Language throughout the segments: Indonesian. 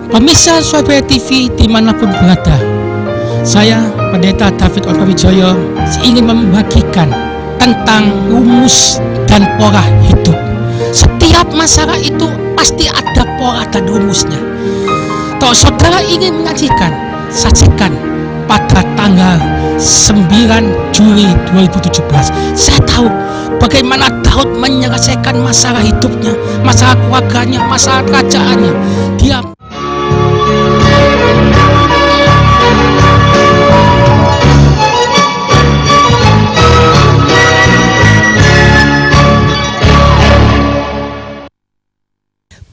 Pemirsa Surabaya TV dimanapun berada, saya Pendeta David Olkawijoyo ingin membagikan tentang rumus dan pola hidup. Setiap masalah itu pasti ada pola dan rumusnya. Kalau saudara ingin menyajikan, sajikan pada tanggal 9 Juli 2017. Saya tahu bagaimana Daud menyelesaikan masalah hidupnya, masalah keluarganya, masalah kerajaannya. Dia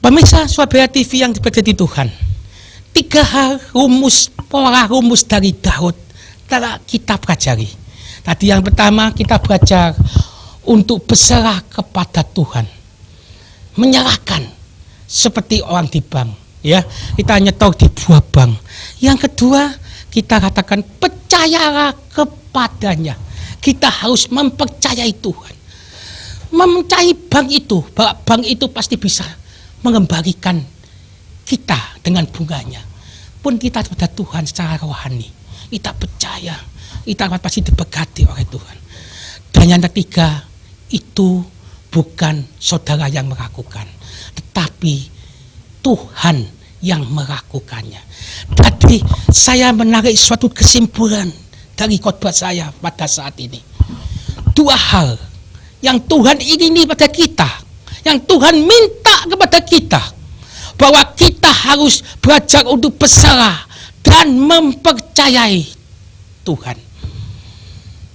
Pemirsa Surabaya TV yang diberkati Tuhan, 3 hal pola rumus dari Daud telah kita pelajari. Tadi yang pertama kita belajar untuk berserah kepada Tuhan, menyerahkan seperti orang di bank, ya, kita nyetor di buah bank. Yang kedua kita katakan percayalah kepadanya. Kita harus mempercayai Tuhan, mempercayai bank itu, bahwa bank itu pasti bisa mengembalikan kita dengan bunganya. Pun kita kepada Tuhan secara rohani, kita percaya kita pasti diberkati oleh Tuhan. Dan yang ketiga, itu bukan saudara yang melakukan, tetapi Tuhan yang melakukannya. Jadi saya menarik suatu kesimpulan dari khotbah saya pada saat ini. 2 hal yang Tuhan ingini pada kita, yang Tuhan minta kepada kita, bahwa kita harus belajar untuk berserah dan mempercayai Tuhan.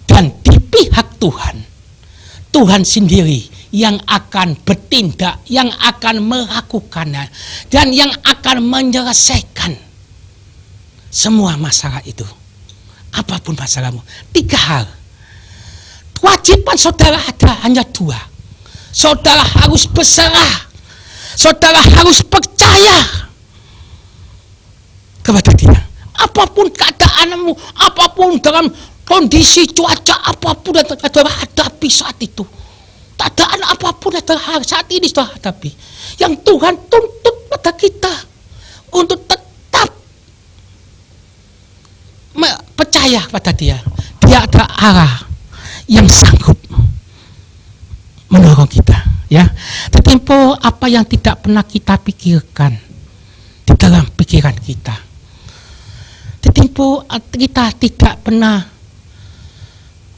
Dan di pihak Tuhan, Tuhan sendiri yang akan bertindak, yang akan melakukannya, dan yang akan menyelesaikan semua masalah itu. Apapun masalahmu, 3 hal. Kewajiban saudara ada hanya 2. Saudara harus berserah, saudara harus percaya kepada Dia. Apapun keadaanmu, apapun dalam kondisi cuaca apapun yang saudara hadapi saat itu, keadaan apapun yang saat ini saudara hadapi, yang Tuhan tuntut pada kita untuk tetap percaya pada Dia. Dia ada arah yang sanggup mendorong kita, ya. Tempo apa yang tidak pernah kita pikirkan di dalam pikiran kita. Tempo kita tidak pernah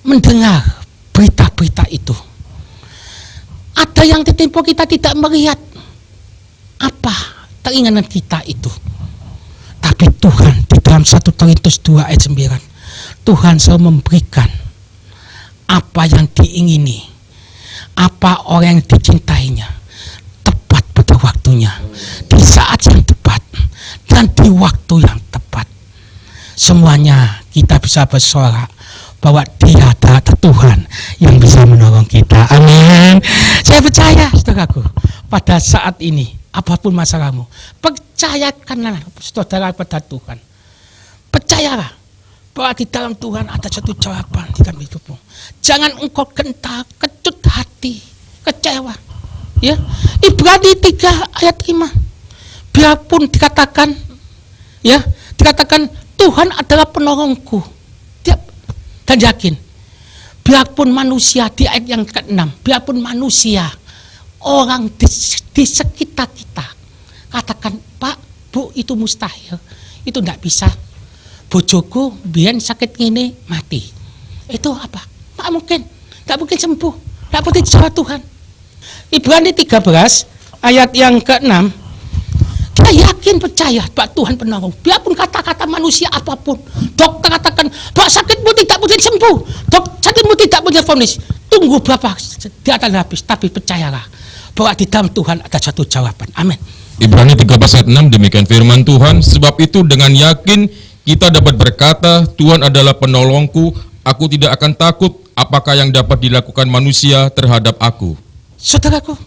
mendengar berita-berita itu. Ada yang tempo kita tidak melihat apa keinginan kita itu. Tapi Tuhan di dalam 1 Korintus 2 ayat 9, Tuhan selalu memberikan apa yang diingini, apa orang yang dicintainya, tepat pada waktunya, di saat yang tepat, dan di waktu yang tepat. Semuanya kita bisa bersorak bahwa Dia adalah Tuhan yang bisa menolong kita. Amin. Saya percaya, saudaraku, pada saat ini apapun masalahmu, percayakanlah saudara pada Tuhan. Percayalah bahwa di dalam Tuhan ada satu jawaban di dalam hidupmu. Jangan engkau gentar, kecut hati, kecewa. Ya, Ibrani 3 ayat 5. Biarpun dikatakan, ya, dikatakan Tuhan adalah penolongku, dan yakin. Biarpun manusia di ayat yang ke-6, biarpun manusia, orang di sekitar kita katakan, Pak, Bu, itu mustahil, itu tidak bisa. Bojoku biar sakit gini mati. Itu apa? Tak mungkin, tak mungkin sembuh, tak mungkin dijawab Tuhan. Ibrani 13 ayat yang ke-6, kita yakin percaya bahwa Tuhan penolong. Biarpun kata-kata manusia apapun, dokter katakan bahwa sakitmu tidak mungkin sembuh, sakitmu tidak mungkin vonis. Tunggu berapa dia akan habis, tapi percayalah bahwa di dalam Tuhan ada satu jawaban. Amin. Ibrani 13 ayat 6, demikian firman Tuhan. Sebab itu dengan yakin kita dapat berkata, Tuhan adalah penolongku, aku tidak akan takut apakah yang dapat dilakukan manusia terhadap aku. Saudaraku,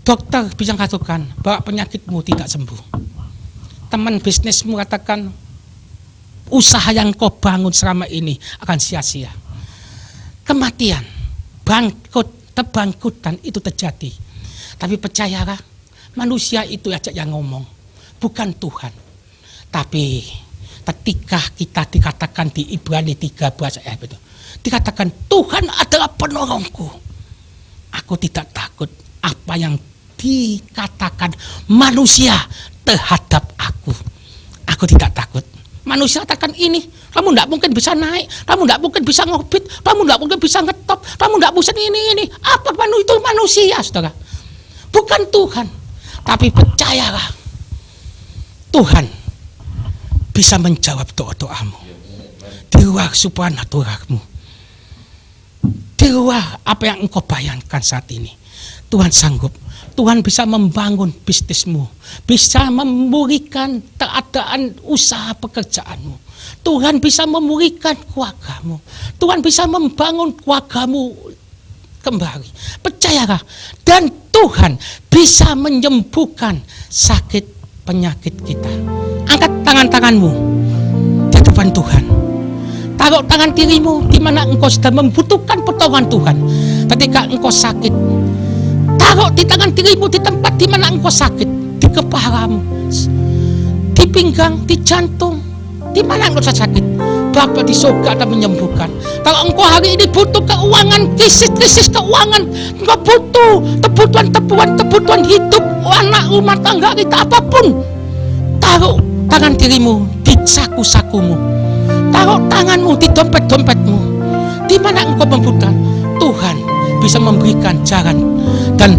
dokter bisa katakan bahwa penyakitmu tidak sembuh. Teman bisnismu katakan usaha yang kau bangun selama ini akan sia-sia. Kematian, kebangkrutan itu terjadi. Tapi percayalah, manusia itu aja yang ngomong. bukan Tuhan. Tapi ketika kita dikatakan di Ibrani 13 ayat itu, dikatakan Tuhan adalah penolongku, aku tidak takut apa yang dikatakan manusia terhadap aku. Aku tidak takut. Manusia katakan ini, kamu tidak mungkin bisa naik, kamu tidak mungkin bisa ngobit, kamu tidak mungkin bisa ngetop, kamu tidak bisa ini. Apa itu manusia, saudara? Bukan Tuhan. Tapi percayalah, Tuhan bisa menjawab doa-doamu di luar supranaturamu, di luar apa yang engkau bayangkan saat ini. Tuhan sanggup. Tuhan bisa membangun bisnismu, bisa memulihkan keadaan usaha pekerjaanmu. Tuhan bisa memulihkan keluargamu. Tuhan bisa membangun keluargamu kembali. Percayalah. Dan Tuhan bisa menyembuhkan sakit penyakit kita. Angkat tangan-tanganmu di depan Tuhan. Taruh tangan dirimu di mana engkau sedang membutuhkan pertolongan Tuhan. Ketika engkau sakit, taruh di tangan dirimu di tempat di mana engkau sakit, di kepalamu, di pinggang, di jantung, di mana engkau sakit. Bapa di surga akan menyembuhkan. Kalau engkau hari ini butuh keuangan, krisis keuangan, engkau butuh kebutuhan hidup, anak, rumah tangga kita, apapun, taruh tangan dirimu di saku-sakumu, taruh tanganmu di dompet-dompetmu, di mana engkau membutuhkan. Tuhan bisa memberikan jalan dan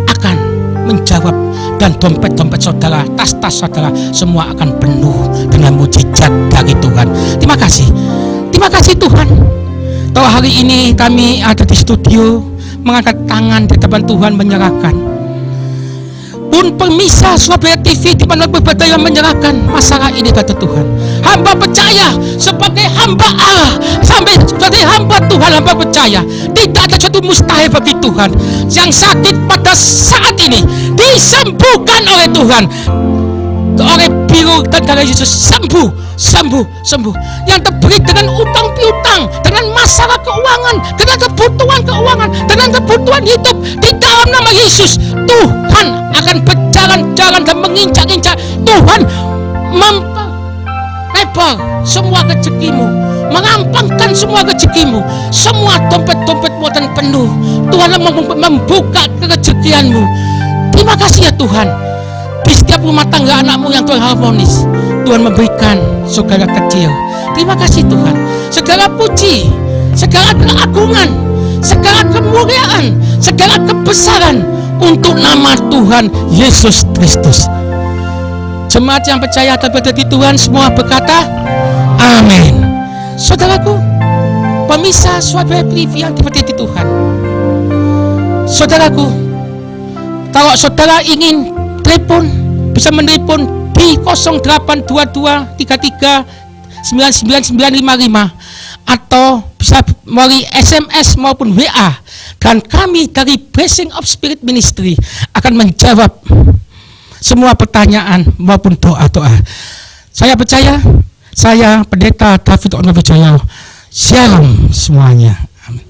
akan menjawab, dan dompet-dompet saudara, tas-tas saudara, semua akan penuh dengan mujizat dari Tuhan. Terima kasih Tuhan. Kalau hari ini kami ada di studio mengangkat tangan di depan Tuhan, menyerahkan. Pun pemirsa Surabaya TV di mana berbeda yang menyerahkan masalah ini kepada Tuhan. Hamba percaya sebagai hamba Allah, sampai sebagai hamba Tuhan, hamba percaya tidak ada satu mustahil bagi Tuhan. Yang sakit pada saat ini disembuhkan oleh Tuhan, oleh biru dan darah Yesus, sembuh. Yang terbeli dengan utang piutang, dengan masalah keuangan, dengan kebutuhan keuangan, dengan kebutuhan hidup, di dalam nama Yesus, Tuhan akan berjalan-jalan dan menginjak-injak. Tuhan memperlebar semua rezekimu, mengampangkan semua rezekimu, semua dompet-dompetmu akan penuh. Tuhan membuka kerezekianmu. Terima kasih ya Tuhan. Di setiap rumah tangga anakmu yang Tuhan harmonis, Tuhan memberikan segala kecil. Terima kasih Tuhan. Segala puji, segala keagungan, segala kemuliaan, segala kebesaran untuk nama Tuhan Yesus Kristus. Jemaat yang percaya kepada Tuhan semua berkata amin. Saudaraku, pemirsa Surabaya TV yang diberkati Tuhan, saudaraku, kalau saudara ingin telepon, bisa menelpon di 082233999955 atau bisa melalui SMS maupun WA, dan kami dari Blessing of Spirit Ministry akan menjawab semua pertanyaan maupun doa-doa. Saya percaya, saya Pendeta David Ono Wijaya. Shalom semuanya. Amin.